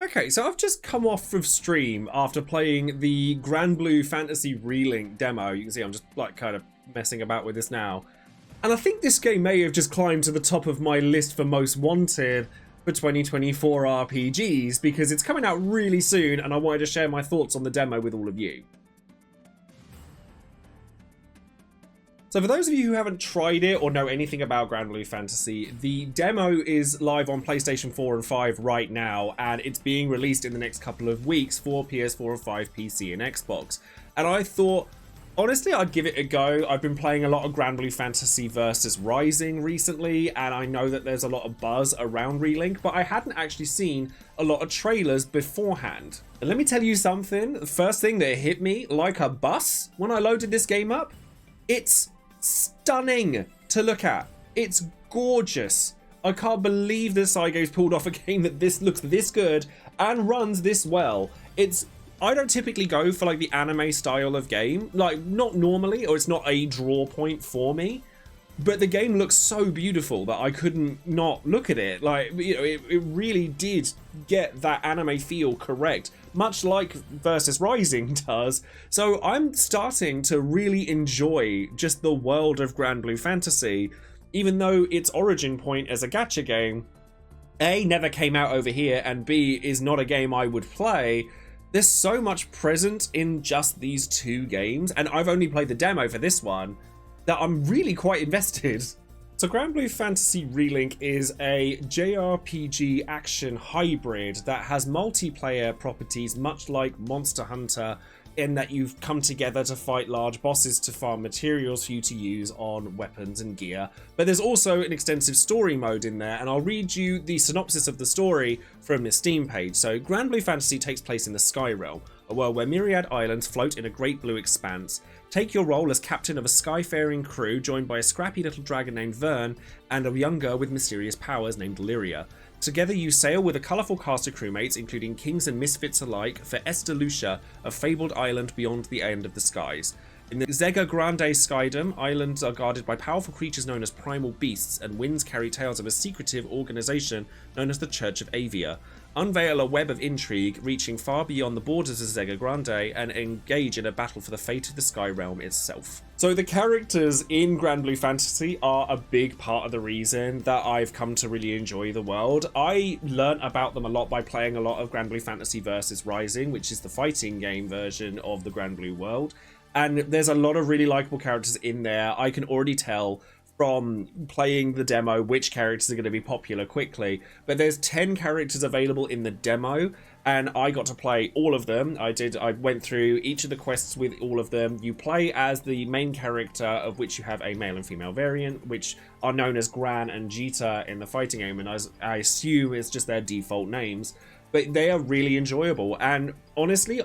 Okay, so I've just come off of stream after playing the Granblue Fantasy Relink demo. You can see I'm just like kind of messing about with this now. And I think this game may have just climbed to the top of my list for most wanted for 2024 RPGs because it's coming out really soon and I wanted to share my thoughts on the demo with all of you. So for those of you who haven't tried it or know anything about Granblue Fantasy, the demo is live on PlayStation 4 and 5 right now, and it's being released in the next couple of weeks for PS4 and 5, PC and Xbox. And I thought, honestly, I'd give it a go. I've been playing a lot of Granblue Fantasy versus Rising recently, and I know that there's a lot of buzz around Relink, but I hadn't actually seen a lot of trailers beforehand. And let me tell you something, the first thing that hit me like a bus when I loaded this game up, it's stunning to look at. It's gorgeous. I can't believe that Saigo's pulled off a game that this looks this good and runs this well. I don't typically go for like the anime style of game, like not normally, or it's not a draw point for me, but the game looks so beautiful that I couldn't not look at it. Like, you know, it really did get that anime feel correct, much like Versus Rising does. So I'm starting to really enjoy just the world of Granblue Fantasy, even though its origin point as a gacha game, A, never came out over here, and B, is not a game I would play. There's so much present in just these two games, and I've only played the demo for this one, that I'm really quite invested. So Granblue Fantasy Relink is a JRPG action hybrid that has multiplayer properties much like Monster Hunter, in that you've come together to fight large bosses to farm materials for you to use on weapons and gear. But there's also an extensive story mode in there, and I'll read you the synopsis of the story from the Steam page. So Granblue Fantasy takes place in the Sky Realm, a world where myriad islands float in a great blue expanse. Take your role as captain of a skyfaring crew joined by a scrappy little dragon named Vern and a young girl with mysterious powers named Lyria. Together you sail with a colourful cast of crewmates, including kings and misfits alike, for Estalucia, a fabled island beyond the end of the skies. In the Zega Grande Skydom, islands are guarded by powerful creatures known as primal beasts, and winds carry tales of a secretive organisation known as the Church of Avia. Unveil a web of intrigue reaching far beyond the borders of Zega Grande and engage in a battle for the fate of the Sky Realm itself. So the characters in Granblue Fantasy are a big part of the reason that I've come to really enjoy the world. I learnt about them a lot by playing a lot of Granblue Fantasy versus Rising, which is the fighting game version of the Granblue world. And there's a lot of really likable characters in there. I can already tell from playing the demo which characters are going to be popular quickly, but there's 10 characters available in the demo and I got to play all of them. I went through each of the quests with all of them. You play as the main character, of which you have a male and female variant, which are known as Gran and Jita in the fighting game, and I assume it's just their default names, but they are really enjoyable. And honestly,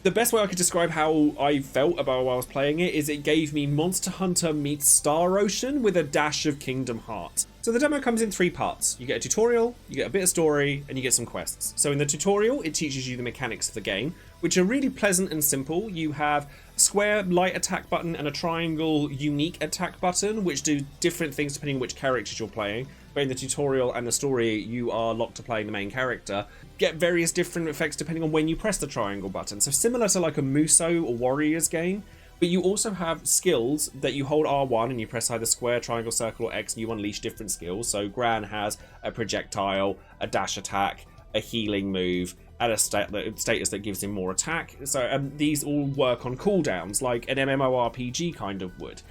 the best way I could describe how I felt about while I was playing it is it gave me Monster Hunter meets Star Ocean with a dash of Kingdom Hearts. So the demo comes in 3 parts. You get a tutorial, you get a bit of story, and you get some quests. So in the tutorial, it teaches you the mechanics of the game, which are really pleasant and simple. You have a square light attack button and a triangle unique attack button, which do different things depending on which characters you're playing. But in the tutorial and the story, you are locked to playing the main character. Get various different effects depending on when you press the triangle button. So similar to like a Muso or Warriors game, but you also have skills that you hold R1 and you press either square, triangle, circle, or X, and you unleash different skills. So Gran has a projectile, a dash attack, a healing move, and a status that gives him more attack. So these all work on cooldowns, like an MMORPG kind of would.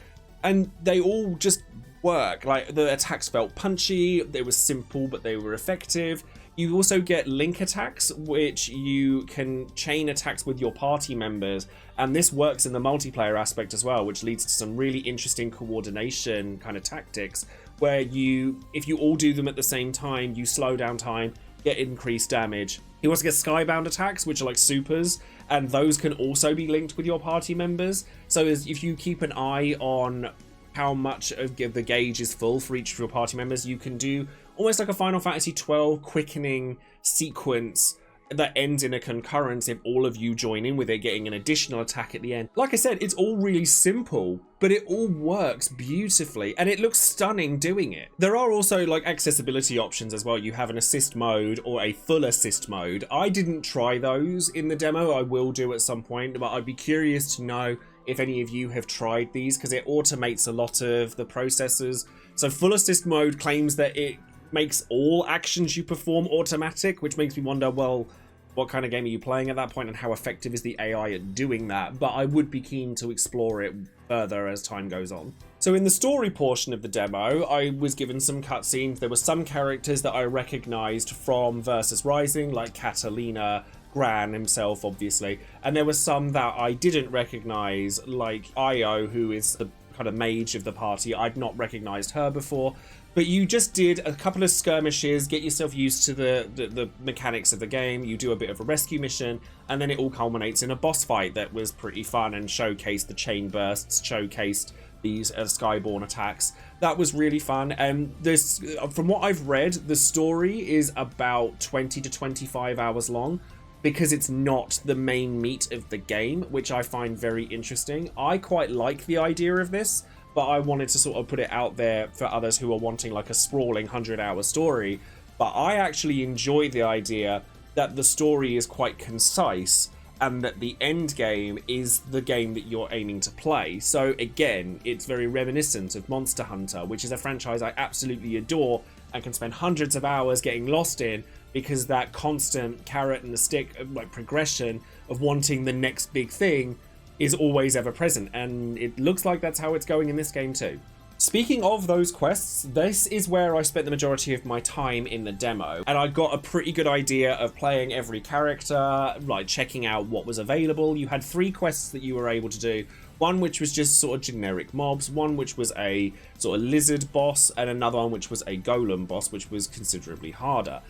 And they all just work. Like, the attacks felt punchy, they were simple, but they were effective. You also get link attacks, which you can chain attacks with your party members, and this works in the multiplayer aspect as well, which leads to some really interesting coordination kind of tactics, where if you all do them at the same time, you slow down time, get increased damage. You also get skybound attacks, which are like supers, and those can also be linked with your party members. So if you keep an eye on how much of the gauge is full for each of your party members, you can do almost like a Final Fantasy XII quickening sequence that ends in a concurrence if all of you join in with it, getting an additional attack at the end. Like I said, it's all really simple, but it all works beautifully and it looks stunning doing it. There are also like accessibility options as well. You have an assist mode or a full assist mode. I didn't try those in the demo. I will do at some point, but I'd be curious to know if any of you have tried these, because it automates a lot of the processes. So full assist mode claims that it makes all actions you perform automatic, which makes me wonder, well, what kind of game are you playing at that point and how effective is the AI at doing that? But I would be keen to explore it further as time goes on. So in the story portion of the demo, I was given some cutscenes. There were some characters that I recognized from Versus Rising, like Catalina, Gran himself, obviously. And there were some that I didn't recognize, like Io, who is the kind of mage of the party. I'd not recognized her before. But you just did a couple of skirmishes, get yourself used to the mechanics of the game, you do a bit of a rescue mission, and then it all culminates in a boss fight that was pretty fun and showcased the chain bursts, showcased these Skyborn attacks. That was really fun. And this, from what I've read, the story is about 20 to 25 hours long, because it's not the main meat of the game, which I find very interesting. I quite like the idea of this, but I wanted to sort of put it out there for others who are wanting like a sprawling 100-hour story. But I actually enjoy the idea that the story is quite concise and that the end game is the game that you're aiming to play. So again, it's very reminiscent of Monster Hunter, which is a franchise I absolutely adore and can spend hundreds of hours getting lost in, because that constant carrot and the stick like progression of wanting the next big thing is always ever present, and it looks like that's how it's going in this game too. Speaking of those quests, this is where I spent the majority of my time in the demo, and I got a pretty good idea of playing every character, like checking out what was available. You had 3 quests that you were able to do. One which was just sort of generic mobs, one which was a sort of lizard boss, and another one which was a golem boss, which was considerably harder.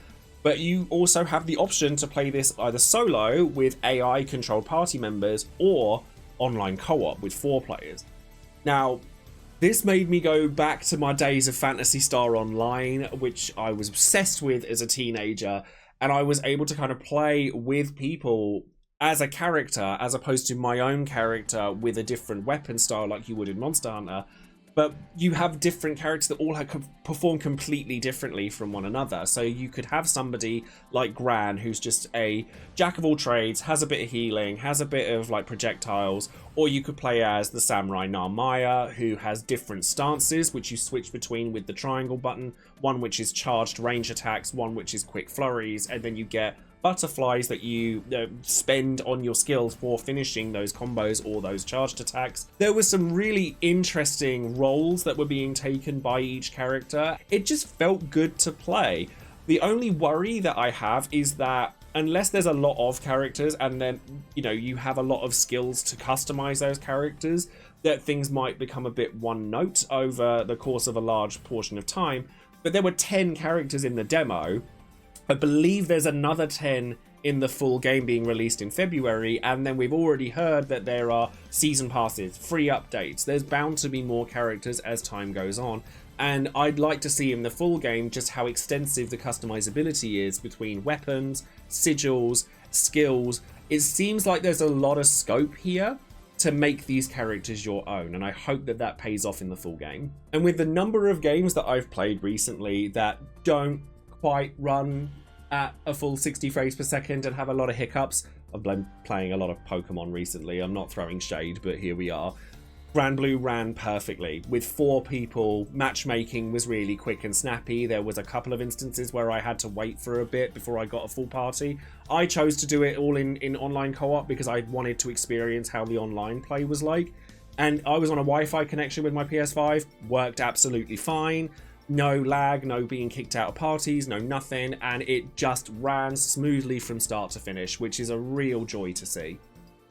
But you also have the option to play this either solo with AI controlled party members or online co-op with 4 players. Now, this made me go back to my days of Phantasy Star Online, which I was obsessed with as a teenager, and I was able to kind of play with people as a character as opposed to my own character with a different weapon style like you would in Monster Hunter. But you have different characters that all perform completely differently from one another. So you could have somebody like Gran, who's just a jack of all trades, has a bit of healing, has a bit of like projectiles, or you could play as the Samurai Narmaya, who has different stances, which you switch between with the triangle button, one which is charged range attacks, one which is quick flurries, and then you get butterflies that you spend on your skills for finishing those combos or those charged attacks. There were some really interesting roles that were being taken by each character. It just felt good to play. The only worry that I have is that unless there's a lot of characters and then, you know, you have a lot of skills to customize those characters, that things might become a bit one note over the course of a large portion of time. But there were 10 characters in the demo. I believe there's another 10 in the full game being released in February, and then we've already heard that there are season passes, free updates. There's bound to be more characters as time goes on, and I'd like to see in the full game just how extensive the customizability is between weapons, sigils, skills. It seems like there's a lot of scope here to make these characters your own, and I hope that that pays off in the full game. And with the number of games that I've played recently that don't quite run at a full 60 frames per second and have a lot of hiccups. I've been playing a lot of Pokemon recently. I'm not throwing shade, but here we are. Granblue ran perfectly. With 4 people, matchmaking was really quick and snappy. There was a couple of instances where I had to wait for a bit before I got a full party. I chose to do it all in online co-op because I wanted to experience how the online play was like. And I was on a Wi-Fi connection with my PS5. Worked absolutely fine. No lag, no being kicked out of parties, no nothing, and it just ran smoothly from start to finish, which is a real joy to see.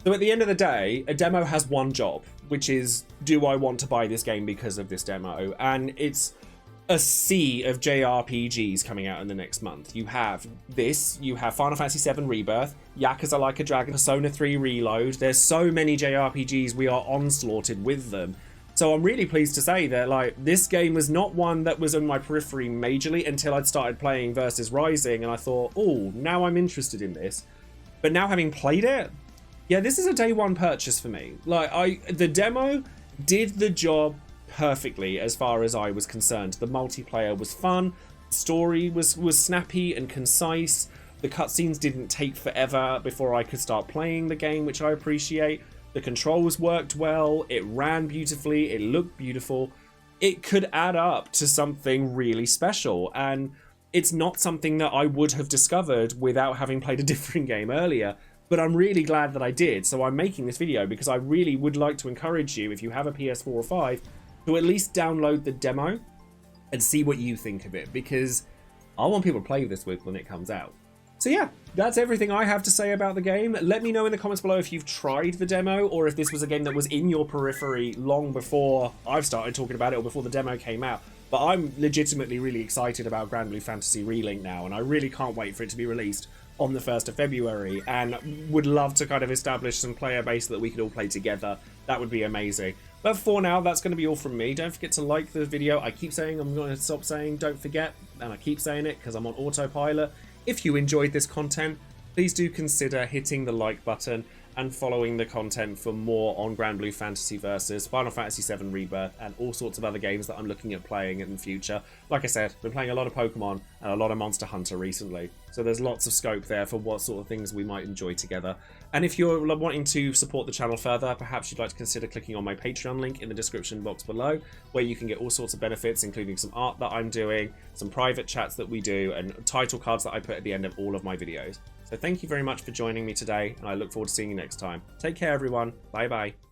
So at the end of the day, a demo has one job, which is, do I want to buy this game because of this demo? And it's a sea of JRPGs coming out in the next month. You have this, you have Final Fantasy VII Rebirth, Yakuza Like a Dragon, Persona 3 Reload. There's so many JRPGs, we are onslaughted with them. So I'm really pleased to say that, like, this game was not one that was on my periphery majorly until I'd started playing Versus Rising, and I thought, oh, now I'm interested in this. But now having played it, yeah, this is a day one purchase for me. Like, the demo did the job perfectly as far as I was concerned. The multiplayer was fun, the story was snappy and concise, the cutscenes didn't take forever before I could start playing the game, which I appreciate. The controls worked well, it ran beautifully, it looked beautiful. It could add up to something really special, and it's not something that I would have discovered without having played a different game earlier. But I'm really glad that I did, so I'm making this video because I really would like to encourage you, if you have a PS4 or 5, to at least download the demo and see what you think of it, because I want people to play this with when it comes out. So yeah, that's everything I have to say about the game. Let me know in the comments below if you've tried the demo, or if this was a game that was in your periphery long before I've started talking about it, or before the demo came out. But I'm legitimately really excited about Granblue Fantasy Relink now, and I really can't wait for it to be released on the 1st of February, and would love to kind of establish some player base that we could all play together. That would be amazing. But for now, that's going to be all from me. Don't forget to like the video. I keep saying, I'm going to stop saying don't forget, and I keep saying it because I'm on autopilot. If you enjoyed this content, please do consider hitting the like button and following the content for more on Granblue Fantasy Versus, Final Fantasy VII Rebirth, and all sorts of other games that I'm looking at playing in the future. Like I said, been playing a lot of Pokemon and a lot of Monster Hunter recently, so there's lots of scope there for what sort of things we might enjoy together. And if you're wanting to support the channel further, perhaps you'd like to consider clicking on my Patreon link in the description box below, where you can get all sorts of benefits, including some art that I'm doing, some private chats that we do, and title cards that I put at the end of all of my videos. So thank you very much for joining me today, and I look forward to seeing you next time. Take care, everyone. Bye bye.